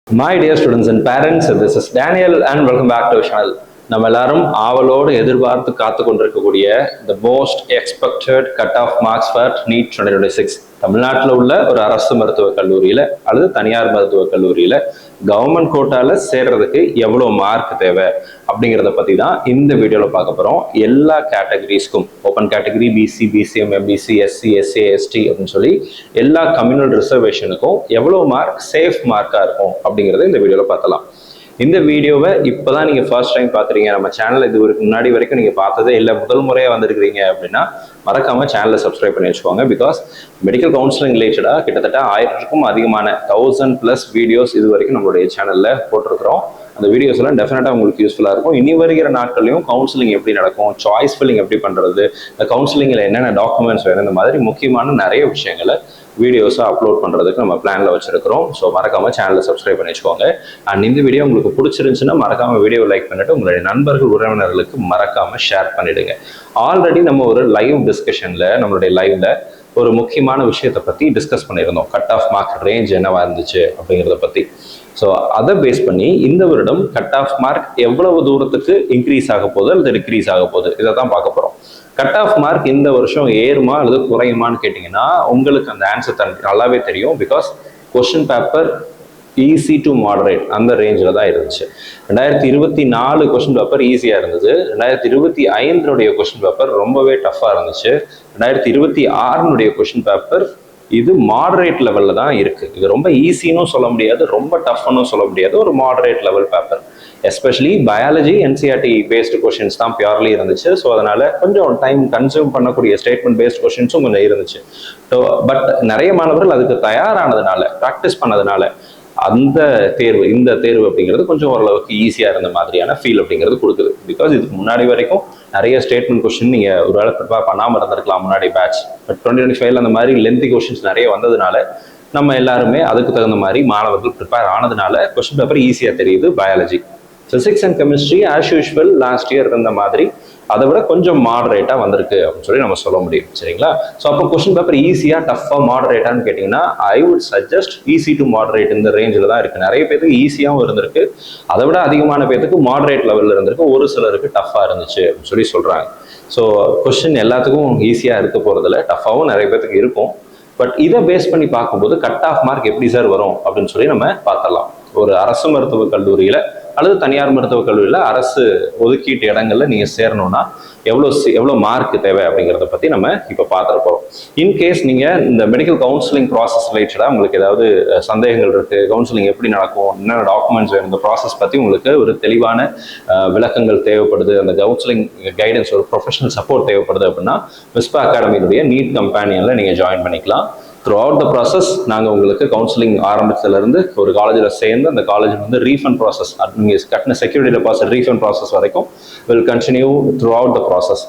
My dear students and parents, this is Daniel and welcome back to our channel. நம்ம எல்லாரும் ஆவலோடு எதிர்பார்த்து காத்து கொண்டிருக்கக்கூடிய the most expected cut off marks for NEET 2026 தமிழ்நாட்டில் உள்ள ஒரு அரசு மருத்துவக் கல்லூரியில அல்லது தனியார் மருத்துவக் கல்லூரியில கவர்மெண்ட் கோட்டால சேர்றதுக்கு எவ்வளவு மார்க் தேவை அப்படிங்கிறத பத்தி தான் இந்த வீடியோல பார்க்க போறோம். எல்லா கேட்டகரிஸ்க்கும் open category BC, BCM, MBC, SC, SC, ST அப்படின்னு சொல்லி எல்லா கம்யூனல் ரிசர்வேஷனுக்கும் எவ்வளவு மார்க் சேஃப் மார்க்கா இருக்கும் அப்படிங்கிறத இந்த வீடியோல பார்த்தலாம். இந்த வீடியோவை இப்போதான் நீங்கள் ஃபர்ஸ்ட் டைம் பார்க்குறீங்க, நம்ம சேனல் இது முன்னாடி வரைக்கும் நீங்கள் பார்த்ததே இல்லை, முதல் முறையாக வந்திருக்கிறீங்க அப்படின்னா மறக்காமல் சேனலை சப்ஸ்கிரைப் பண்ணி வச்சுக்கோங்க. பிகாஸ் மெடிக்கல் கவுன்சிலிங் ரிலேட்டடாக கிட்டத்தட்ட 1000க்கும் அதிகமான 1000+ வீடியோஸ் இது வரைக்கும் நம்மளுடைய சேனலில் போட்டிருக்கிறோம். அந்த வீடியோஸ்லாம் டெஃபினட்டாக உங்களுக்கு யூஸ்ஃபுல்லாக இருக்கும். இனி வருகிற நாட்களையும் கவுன்சிலிங் எப்படி நடக்கும், சாய்ஸ் ஃபில்லிங் எப்படி பண்ணுறது, இந்த கவுன்சிலிங்கில் என்னென்ன டாக்குமெண்ட்ஸ் வேணும், இந்த மாதிரி முக்கியமான நிறைய விஷயங்களை வீடியோஸாக அப்லோட் பண்ணுறதுக்கு நம்ம பிளானில் வச்சுருக்கிறோம். ஸோ மறக்காமல் சேனலை சப்ஸ்கிரைப் பண்ணி வச்சுக்கோங்க. அண்ட் இந்த வீடியோ உங்களுக்கு பிடிச்சிருந்துச்சுன்னா மறக்காமல் வீடியோ லைக் பண்ணிவிட்டு உங்களுடைய நண்பர்கள் உறவினர்களுக்கு மறக்காமல் ஷேர் பண்ணிவிடுங்க. ஆல்ரெடி நம்ம ஒரு லைவ் டிஸ்கஷனில் நம்மளுடைய லைவில் ஒரு முக்கியமான விஷயத்தை பற்றி டிஸ்கஸ் பண்ணியிருந்தோம். கட் ஆஃப் மார்க் ரேஞ்ச் என்னவா இருந்துச்சு அப்படிங்கிறத பற்றி. ஸோ அதை பேஸ் பண்ணி இந்த வருடம் கட் ஆஃப் மார்க் எவ்வளவு தூரத்துக்கு இன்க்ரீஸ் ஆக போகுது அல்லது டிக்ரீஸ் ஆக போகுது இதை தான் பார்க்க போகிறோம். கட் ஆஃப் மார்க் இந்த வருஷம் ஏறுமா அல்லது குறையுமான்னு கேட்டிங்கன்னா உங்களுக்கு அந்த ஆன்சர் நல்லாவே தெரியும். Because question paper easy to moderate அந்த ரேஞ்சில் தான் இருந்துச்சு. 2024 கொஸ்டின் பேப்பர் ஈஸியாக இருந்தது. 2025 கொஸ்டின் பேப்பர் ரொம்பவே டஃப்பாக இருந்துச்சு. 2026 கொஸ்டின் பேப்பர் இது மாடரேட் லெவலில் தான் இருக்குது. இது ரொம்ப ஈஸின்னு சொல்ல முடியாது, ரொம்ப டஃப்னு சொல்ல முடியாது, ஒரு moderate level paper. Especially biology NCERT based questions தான் பியூர்லி இருந்துச்சு. ஸோ அதனால கொஞ்சம் டைம் கன்சியூம் பண்ணக்கூடிய ஸ்டேட்மெண்ட் பேஸ்ட் கொஷின்ஸும் கொஞ்சம் இருந்துச்சு. ஸோ பட் நிறைய மாணவர்கள் அதுக்கு தயாரானதுனால, ப்ராக்டிஸ் பண்ணதுனால அந்த தேர்வு, இந்த தேர்வு அப்படிங்கிறது கொஞ்சம் ஓரளவுக்கு ஈஸியாக இருந்த மாதிரியான ஃபீல் அப்படிங்கிறது கொடுக்குது. பிகாஸ் இதுக்கு முன்னாடி வரைக்கும் நிறைய ஸ்டேட்மெண்ட் கொஸ்டின் நீங்கள் ஒரு வேளை ப்ரிப்பேர் பண்ணாமல் இருந்திருக்கலாம் முன்னாடி பேட்ச். பட் 2025 அந்த மாதிரி லென்த்தி கொஸ்டின்ஸ் நிறைய வந்ததுனால நம்ம எல்லாருமே அதுக்கு தகுந்த மாதிரி மாணவர்கள் ப்ரிப்பேர் ஆனதுனால கொஸ்டின் பேப்பர் ஈஸியாக தெரியுது. Biology, physics and chemistry as usual last year இருந்த மாதிரி அதை விட கொஞ்சம் மாடரேட்டாக வந்திருக்கு அப்படின்னு சொல்லி நம்ம சொல்ல முடியும். சரிங்களா? ஸோ அப்போ கொஸ்டின் பேப்பர் ஈஸியாக, டஃப்பாக, மாடரேட்டான்னு கேட்டிங்கன்னா I would suggest easy to moderate இந்த ரேஞ்சில் தான் இருக்குது. நிறைய பேருக்கு ஈஸியாகவும் இருந்திருக்கு, அதை விட அதிகமான பேருக்கு மாடரேட் லெவலில் இருந்திருக்கு, ஒரு சிலருக்கு டஃப்பாக இருந்துச்சு அப்படின்னு சொல்லி சொல்கிறாங்க. ஸோ கொஸ்டின் எல்லாத்துக்கும் ஈஸியாக இருக்க போகிறதில்ல, டஃப்பாகவும் நிறைய பேருக்கு இருக்கும். பட் இதை பேஸ் பண்ணி பார்க்கும்போது கட் ஆஃப் மார்க் எப்படி சார் வரும் அப்படின்னு சொல்லி நம்ம பார்த்துடலாம். ஒரு அரசு மருத்துவக் கல்லூரியில் அல்லது தனியார் மருத்துவக் கல்லூரியில் அரசு ஒதுக்கீட்டு இடங்கள்ல நீங்கள் சேரணும்னா எவ்வளோ மார்க் தேவை அப்படிங்கிறத பற்றி நம்ம இப்போ பார்த்துருப்போம். இன்கேஸ் நீங்கள் இந்த மெடிக்கல் கவுன்சிலிங் ப்ராசஸ் ரிலேட்டடாக உங்களுக்கு ஏதாவது சந்தேகங்கள் இருக்குது, கவுன்சிலிங் எப்படி நடக்கும், என்னென்ன டாக்குமெண்ட்ஸ் வேணும், இந்த ப்ராசஸ் பற்றி உங்களுக்கு ஒரு தெளிவான விளக்கங்கள் தேவைப்படுது, அந்த கவுன்சிலிங் கைடன்ஸ், ஒரு ப்ரொஃபஷனல் சப்போர்ட் தேவைப்படுது அப்படின்னா விஸ்பா அகாடமியினுடைய நீட் கம்பெனியில் நீங்கள் ஜாயின் பண்ணிக்கலாம். த்ரூ அவுட் த ப்ராசஸ் நாங்கள் உங்களுக்கு கவுன்சிலிங் ஆரம்பத்திலேருந்து ஒரு காலேஜில் சேர்ந்து அந்த காலேஜில் வந்து ரீஃபண்ட் ப்ராசஸ், நீங்கள் கட்டின செக்யூரிட்டி டெபாசிட் ரீஃபண்ட் ப்ராசஸ் வரைக்கும் will continue through out the process.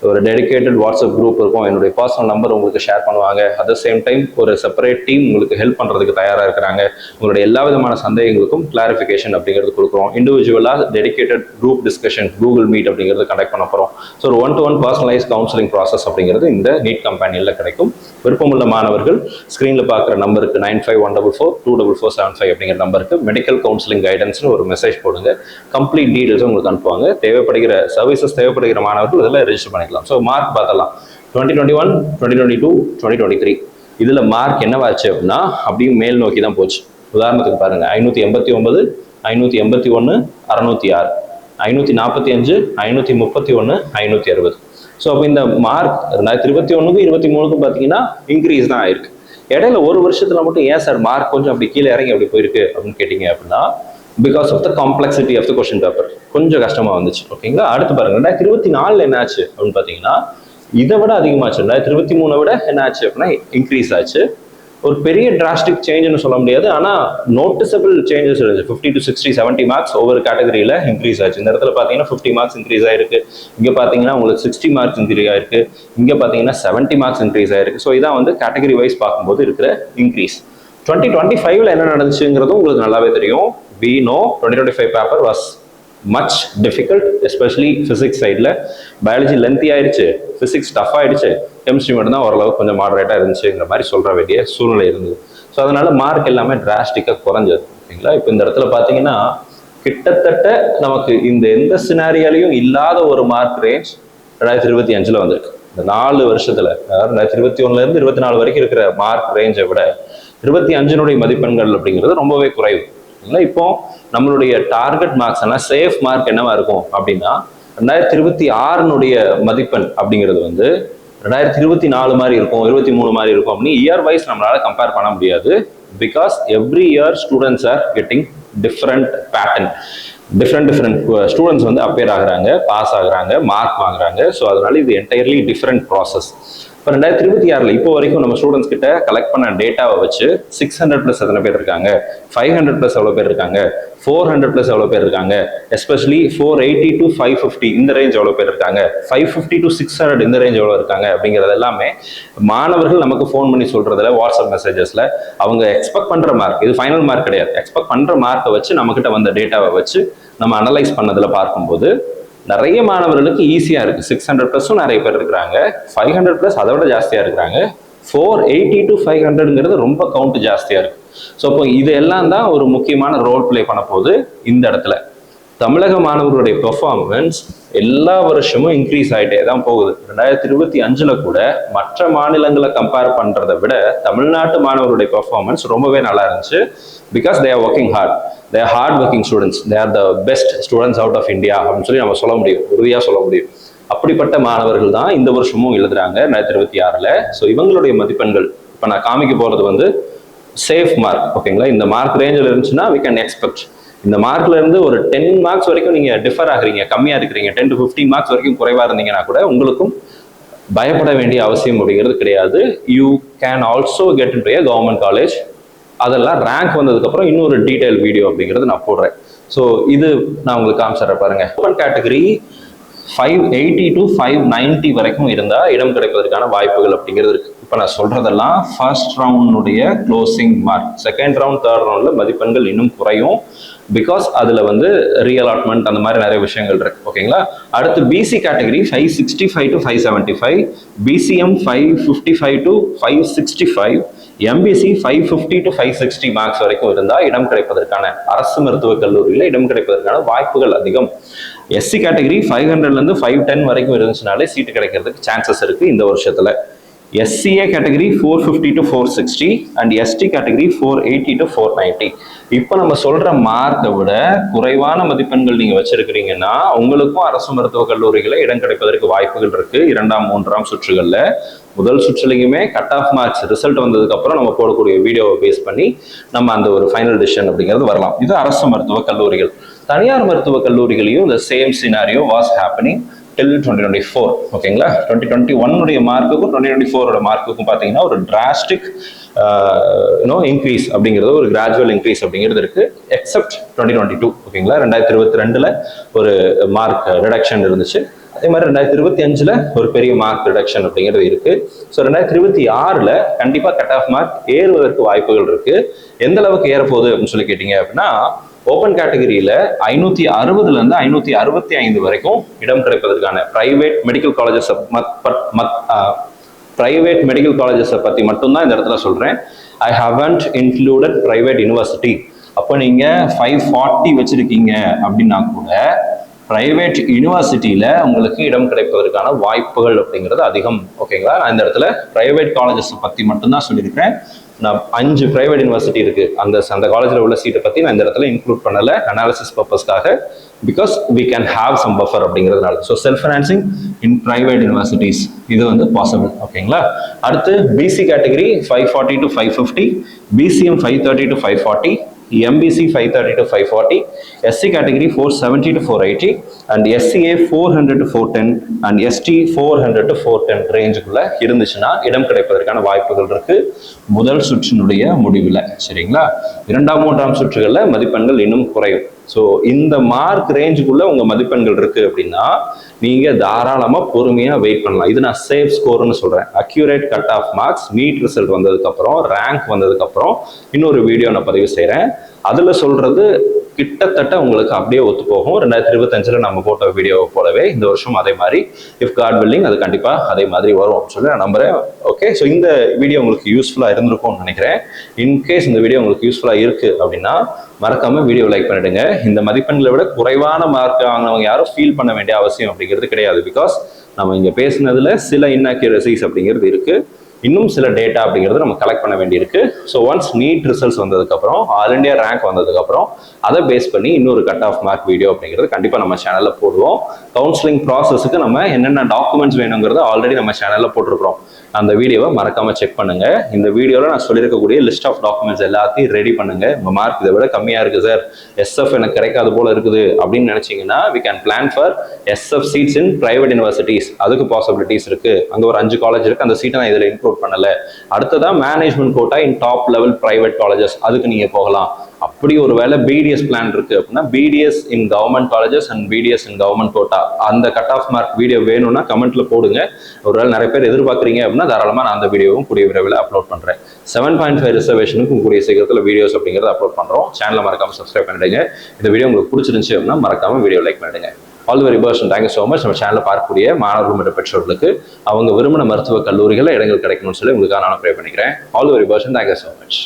ஒரு டெடிகேட்டட் வாட்ஸ்அப் குரூப் இருக்கும், என்னுடைய பர்சனல் நம்பர் உங்களுக்கு ஷேர் பண்ணுவாங்க. அட் த சேம் டைம் ஒரு செப்பரேட் டீம் உங்களுக்கு ஹெல்ப் பண்ணுறதுக்கு தயாராக இருக்கிறாங்க. உங்களுடைய எல்லா விதமான சந்தேகங்களுக்கும் கிளாரிஃபிகேஷன் அப்படிங்கிறது கொடுக்குறோம். இண்டிவிஜுவலாக dedicated group discussion Google meet அப்படிங்கிறது கண்டக்ட் பண்ண போகிறோம். ஸோ ஒரு 1-to-1 பர்சனலைஸ் கவுன்சிலிங் ப்ராசஸ் அப்படிங்கிறது இந்த நீட் கம்பெனியில் கிடைக்கும். விருப்பமுள்ள மாணவர்கள் ஸ்க்ரீனில் பார்க்குற நம்பருக்கு 9514424475 அப்படிங்கிற நம்பருக்கு மெடிக்கல் கவுன்சிலிங் கைடன்ஸ்னு ஒரு மெசேஜ் போடுங்க. கம்ப்ளீட் டீடைல்ஸும் உங்களுக்கு அனுப்புவாங்க. தேவைப்படுகிற சர்வீசஸ் தேவைப்படுகிற மாணவர்கள் இதெல்லாம் ரெஜிஸ்டர் பண்ணிக்கலாம். ஸோ மார்க் பார்த்தலாம். 2021, 2022, 2023 இதில் மார்க் என்னவாச்சு அப்படின்னா அப்படியும் மேல் நோக்கி தான் போச்சு. உதாரணத்துக்கு பாருங்க, 589, 581, 606, 545, 531, 560. ஸோ அப்போ இந்த மார்க் 2021க்கும் 2023க்கும் பார்த்தீங்கன்னா இன்க்ரீஸ் தான் ஆயிருக்கு. இடையில ஒரு வருஷத்துல மட்டும் ஏன் சார் மார்க் கொஞ்சம் அப்படி கீழே இறங்கி அப்படி போயிருக்கு அப்படின்னு கேட்டிங்க அப்படின்னா because of the complexity of the question paper கொஞ்சம் கஷ்டமாக வந்துச்சு. ஓகேங்களா? அடுத்து பாருங்க, 2024 என்ன ஆச்சு அப்படின்னு பார்த்தீங்கன்னா இதை விட அதிகமாச்சு. 2023 விட என்ன ஆச்சு அப்படின்னா இன்க்ரீஸ் ஆச்சு. ஒரு பெரிய டிராஸ்டிக் சேஞ்சுன்னு சொல்ல முடியாது, ஆனால் நோட்டிசபிள் சேஞ்சஸ் இருந்துச்சு. 50 to 60, 70 மார்க்ஸ் ஒவ்வொரு கேட்டகரியில் இன்க்ரீஸ் ஆச்சு. இந்த இடத்துல பார்த்தீங்கன்னா 50 மார்க்ஸ் இன்க்ரீஸ் ஆயிருக்கு, இங்கே பார்த்தீங்கன்னா உங்களுக்கு 60 மார்க்ஸ் இன்க்ரீஸ் ஆயிருக்கு, இங்கே பார்த்தீங்கன்னா 70 மார்க்ஸ் இன்க்ரீஸ் ஆயிருக்கு. ஸோ இதான் வந்து கேட்டகரி வைஸ் பார்க்கும்போது இருக்கிற இன்க்ரீஸ். 2025 என்ன நடந்துச்சுங்கிறதும் உங்களுக்கு நல்லாவே தெரியும். We know 2025 paper was much difficult, especially physics சைடில். பயாலஜி லென்த்தி ஆயிடுச்சு, ஃபிசிக்ஸ் டஃப் ஆயிடுச்சு, கெமிஸ்ட்ரி மட்டும் தான் ஓரளவுக்கு கொஞ்சம் மாடரேட்டாக இருந்துச்சுங்கிற மாதிரி சொல்கிற வேண்டிய சூழ்நிலை இருந்தது. ஸோ அதனால மார்க் எல்லாமே டிராஸ்டிக்காக குறைஞ்சது. ஓகேங்களா. இப்போ இந்த இடத்துல பார்த்தீங்கன்னா கிட்டத்தட்ட நமக்கு இந்த எந்த சினாரியாலையும் இல்லாத ஒரு மார்க் ரேஞ்ச் 2025 வந்திருக்கு. இந்த 4 வருஷத்துல, அதாவது 2021 இருந்து 24 வரைக்கும் இருக்கிற மார்க் ரேஞ்சை விட 25 மதிப்பெண்கள் அப்படிங்கிறது ரொம்பவே குறைவு. இல்லை, இப்போ நம்மளுடைய டார்கெட் மார்க்ஸ் எல்லாம் சேஃப் மார்க் என்னவா இருக்கும் அப்படின்னா 2026 மதிப்பெண் அப்படிங்கிறது வந்து 2024 மாதிரி இருக்கும், 23 மாதிரி இருக்கும் அப்படின்னு இயர் வைஸ் நம்மளால கம்பேர் பண்ண முடியாது. Because every year students are getting different pattern, different students வந்து அப்பேர் ஆகுறாங்க, பாஸ் ஆகுறாங்க, மார்க் வாங்குறாங்க. ஸோ அதனால இது என்டையர்லி டிஃப்ரெண்ட் ப்ராசஸ். இப்போ 2026 இப்போ வரைக்கும் நம்ம ஸ்டூடெண்ட்ஸ் கிட்ட கலெக்ட் பண்ண டேட்டாவை வச்சு 600+ எத்தனை பேர் இருக்காங்க, 500+ எவ்வளோ பேர் இருக்காங்க, 400+ எவ்வளோ பேர் இருக்காங்க, எஸ்பெஷலி 480 to 550 இந்த ரேஞ்ச் எவ்வளோ பேர் இருக்காங்க, 550 to 600 இந்த ரேஞ்ச் எவ்வளோ இருக்காங்க அப்படிங்கிறது எல்லாமே மாணவர்கள் நமக்கு ஃபோன் பண்ணி சொல்றதுல, வாட்ஸ்அப் மெசேஜஸ்ல அவங்க எக்ஸ்பெக்ட் பண்ற மார்க், இது ஃபைனல் மார்க் கிடையாது, எக்ஸ்பெக்ட் பண்ற மார்க்கை வச்சு நம்ம கிட்ட வந்த டேட்டாவை வச்சு நம்ம அனலைஸ் பண்ணதுல பார்க்கும்போது நிறைய மாணவர்களுக்கு ஈஸியா இருக்கு. 600+ நிறைய பேர் இருக்கிறாங்க, 500+ அதை விட ஜாஸ்தியா இருக்கிறாங்க, 480 to 500ங்கிறது ரொம்ப கவுண்ட் ஜாஸ்தியா இருக்கு. ஸோ இப்போ இது எல்லாம் தான் ஒரு முக்கியமான ரோல் பிளே பண்ண போகுது இந்த இடத்துல. தமிழக மாணவர்களுடைய பெர்ஃபார்மன்ஸ் எல்லா வருஷமும் இன்க்ரீஸ் ஆகிட்டே தான் போகுது. 2025 கூட மற்ற மாநிலங்களை கம்பேர் பண்றதை விட தமிழ்நாட்டு மாணவர்களுடைய பெர்ஃபார்மன்ஸ் ரொம்பவே நல்லா இருந்துச்சு. Because they are working hard, they are hard working students, they are the best students out of India அப்படின்னு சொல்லி நம்ம சொல்ல முடியும், உறுதியாக சொல்ல முடியும். அப்படிப்பட்ட மாணவர்கள் தான் இந்த வருஷமும் எழுதுறாங்க 2026. ஸோ இவங்களுடைய மதிப்பெண்கள் இப்போ நான் காமிக்க போறது வந்து சேஃப் மார்க். ஓகேங்களா, இந்த மார்க் ரேஞ்சில் இருந்துச்சுன்னா we can expect. இந்த மார்க்ல இருந்து ஒரு 10 மார்க்ஸ் வரைக்கும் நீங்க டிஃபர் ஆகுறீங்க, கம்மியா இருக்கிறீங்க, 10 to 15 மார்க்ஸ் வரைக்கும் குறைவா இருந்தீங்கன்னா கூட உங்களுக்கும் பயப்பட வேண்டிய அவசியம் அப்படிங்கிறது கிடையாது. You can also get into a government college. அதெல்லாம் ரேங்க் வந்ததுக்கு அப்புறம் இன்னொரு டீடைல் வீடியோ அப்படிங்கிறது நான் போடுறேன். ஸோ இது நான் உங்களுக்கு காமிச்சிடுறேன் பாருங்க. ஓப்பன் கேட்டகரி 580 to 590 வரைக்கும் இருந்தா இடம் கிடைப்பதற்கான வாய்ப்புகள் அப்படிங்கிறது இருக்கு. இப்போ நான் சொல்றதெல்லாம் ஃபர்ஸ்ட் ரவுண்டுடைய closing mark. Second round, third ரவுண்ட்ல மதிப்பெண்கள் இன்னும் குறையும். பிகாஸ் அதுல வந்து ரீஅலாட்மெண்ட் அந்த மாதிரி நிறைய விஷயங்கள் இருக்கு. ஓகேங்களா, அடுத்து BC category 565 to 575, BCM 555 to 565, MBC 550 to 560 marks வரைக்கும் இருந்தா இடம் கிடைப்பதற்கான, அரசு மருத்துவக் கல்லூரியில இடம் கிடைப்பதற்கான வாய்ப்புகள் அதிகம். எஸ்சி கேட்டகரி 500ல இருந்து 510 வரைக்கும் இருந்துச்சுனாலே சீட்டு கிடைக்கிறதுக்கு சான்சஸ் இருக்கு இந்த வருஷத்துல. SCA category 450 to 460 and ST category 480 to 490. இப்போ நம்ம சொல்ற மார்க்கை விட குறைவான மதிப்பெண்கள் நீங்க வச்சிருக்கிறீங்கன்னா உங்களுக்கும் அரசு மருத்துவக் கல்லூரிகளை இடம் கிடைப்பதற்கு வாய்ப்புகள் இருக்கு. 2ஆம் 3ஆம் சுற்றுகள்ல முதல் சுற்றுலையுமே கட் ஆஃப் மார்க்ஸ் ரிசல்ட் வந்ததுக்கு அப்புறம் நம்ம போடக்கூடிய வீடியோவை பேஸ் பண்ணி நம்ம அந்த ஒரு ஃபைனல் டிசிஷன் அப்படிங்கிறது வரலாம். இது அரசு மருத்துவக் கல்லூரிகள். தனியார் மருத்துவக் கல்லூரிகளையும் இந்த same scenario was happening till 2024. ஓகேங்களா, 2021 மார்க்குக்கும் 2024 மார்க்குக்கும் பார்த்தீங்கன்னா ஒரு டிராஸ்டிக் இன்க்ரீஸ் அப்படிங்கிறது, ஒரு கிராஜுவல் இன்க்ரீஸ் அப்படிங்கிறது இருக்கு. எக்ஸப்ட் 2022. ஓகேங்களா, 2022ல ஒரு மார்க் ரிடக்ஷன் இருந்துச்சு. அதே மாதிரி 2025ல ஒரு பெரிய மார்க் ரிடக்ஷன் அப்படிங்கிறது இருக்கு. ஸோ 2026ல கண்டிப்பா கட் ஆஃப் மார்க் ஏறுவதற்கு வாய்ப்புகள் இருக்கு. எந்த அளவுக்கு ஏறப்போகுது அப்படின்னு சொல்லி கேட்டீங்க அப்படின்னா, ஓப்பன் கேட்டகரியில 560ல இருந்து 565 வரைக்கும் இடம் கிடைப்பதற்கான பிரைவேட் மெடிக்கல் காலேஜஸ் பத்தி மட்டும்தான் இந்த இடத்துல சொல்றேன். I haven't included private university. அப்போ நீங்க 540 வச்சிருக்கீங்க அப்படின்னா கூட பிரைவேட் யூனிவர்சிட்டியில உங்களுக்கு இடம் கிடைப்பதற்கான வாய்ப்புகள் அப்படிங்கிறது அதிகம். ஓகேங்களா, நான் இந்த இடத்துல பிரைவேட் காலேஜஸ் பத்தி மட்டும்தான் சொல்லியிருக்கேன். நான் 5 பிரைவேட் யூனிவர்சிட்டி இருக்கு, அந்த காலேஜில் உள்ள சீட்டை பத்தி நான் இந்த இடத்துல இன்க்ளூட் பண்ணல அனாலிசிஸ் பர்பஸ்க்காக. Because we can have some buffer அப்படிங்கிறதுனால. So self financing in private universities இது வந்து பாசிபிள். ஓகேங்களா, அடுத்து BC category 540 to 550, BCM 530 to 540, MBC 530 to 540, SC category 470 to 480, and SCA 400 to 410, and ST 400 to 410 ரேஞ்சுக்குள்ள இருந்துச்சுன்னா இடம் கிடைப்பதற்கான வாய்ப்புகள் இருக்கு முதல் சுற்றினுடைய முடிவில். சரிங்களா, 2ஆம் 3ஆம் சுற்றுகள்ல மதிப்பெண்கள் இன்னும் குறையும். ஸோ இந்த மார்க் ரேஞ்சுக்குள்ள உங்க மதிப்பெண்கள் இருக்கு அப்படின்னா நீங்க தாராளமா பொறுமையா வெயிட் பண்ணலாம். இது நான் சேஃப் ஸ்கோர்னு சொல்றேன். Accurate cut off marks NEET result வந்ததுக்கு அப்புறம், ரேங்க் வந்ததுக்கு அப்புறம் இன்னொரு வீடியோ நான் பதிவு செய்யறேன். அதுல சொல்றது கிட்டத்தட்ட உங்களுக்கு அப்படியே ஒத்து போகும். 2025 நம்ம போட்ட வீடியோ போலவே இந்த வருஷம் அதே மாதிரி இஃப் காட் வில்லிங் அது கண்டிப்பா அதே மாதிரி வரும் அப்படின்னு சொல்லி நான் நம்புறேன். ஓகே, ஸோ இந்த வீடியோ உங்களுக்கு யூஸ்ஃபுல்லா இருந்திருக்கும்னு நினைக்கிறேன். இன்கேஸ் இந்த வீடியோ உங்களுக்கு யூஸ்ஃபுல்லா இருக்கு அப்படின்னா மறக்காம வீடியோ லைக் பண்ணிடுங்க. இந்த மதிப்பெண்களை விட குறைவான மார்க் வாங்கினவங்க யாரும் ஃபீல் பண்ண வேண்டிய அவசியம் அப்படிங்கிறது கிடையாது. பிகாஸ் நம்ம இங்க பேசினதுல சில இன்அக்யூரசிஸ் அப்படிங்கிறது இருக்கு, இன்னும் சில டேட்டா அப்படிங்கிறது நம்ம கலெக்ட் பண்ண வேண்டியிருக்கு. ஸோ ஒன்ஸ் நீட் ரிசல்ட்ஸ் வந்ததுக்கப்புறம், ஆல் இண்டியா ரேங்க் வந்ததுக்கப்புறம் அதை பேஸ் பண்ணி இன்னொரு கட் ஆஃப் மார்க் வீடியோ அப்படிங்கிறது கண்டிப்பாக நம்ம சேனலில் போடுவோம். கவுன்சிலிங் ப்ராசஸுக்கு நம்ம என்னென்ன டாக்குமெண்ட்ஸ் வேணுங்கிறத ஆல்ரெடி நம்ம சேனலில் போட்டிருக்கிறோம். அந்த வீடியோவை மறக்காம செக் பண்ணுங்க. இந்த வீடியோவில் நான் சொல்லியிருக்கக்கூடிய லிஸ்ட் ஆஃப் டாக்குமெண்ட்ஸ் எல்லாத்தையும் ரெடி பண்ணுங்க. உங்கள் மார்க் இதை விட கம்மியாக இருக்குது சார், எஸ்எஃப் எனக்கு கிடைக்காது போல இருக்குது அப்படின்னு நினைச்சீங்கன்னா we can plan for SF seats in private universities. அதுக்கு பாசிபிலிட்டிஸ் இருக்கு. அங்கே ஒரு 5 காலேஜ் இருக்கு, அந்த சீட்டை நான் இதில் இன்க்ளூட் பண்ணல. அடுத்ததான் management quota in top level private colleges, அதுக்கு நீங்க போகலாம். அப்படி ஒரு வேலை பிடிஎஸ் பிளான் இருக்கு அப்படின்னா BDS in government colleges and BDS in government quota அந்த கட் ஆஃப் மார்க் வீடியோ வேணும்னா கமெண்ட்ல போடுங்க. ஒரு வேலை நிறைய பேர் எதிர்பார்க்குறீங்க அப்படின்னா தாராளமாக நான் அந்த வீடியோவும் கூடிய விரைவில் அப்லோட் பண்றேன். 7.5 ரிசர்வேஷனுக்கும் கூடிய சீக்கிரத்தில் வீடியோஸ் அப்படிங்கிறத அப்லோட் பண்றோம். சேனலை மறக்காம சப்ஸ்கிரைப் பண்ணிடுங்க. இந்த வீடியோ உங்களுக்கு பிடிச்சிருந்துச்சு அப்படின்னா மறக்காம வீடியோ லைக் பண்ணிடுங்க. All very best and thank you so much. நம்ம சேனலில் பார்க்கக்கூடிய மாணவர்கள் மற்றும் பெற்றோர்களுக்கு அவங்க விரும்பின மருத்துவ கல்லூரிகளில் இடங்கள் கிடைக்கணும்னு சொல்லி உங்களுக்காக நான் ப்ரே பண்ணிக்கிறேன். All very best and thank you so much.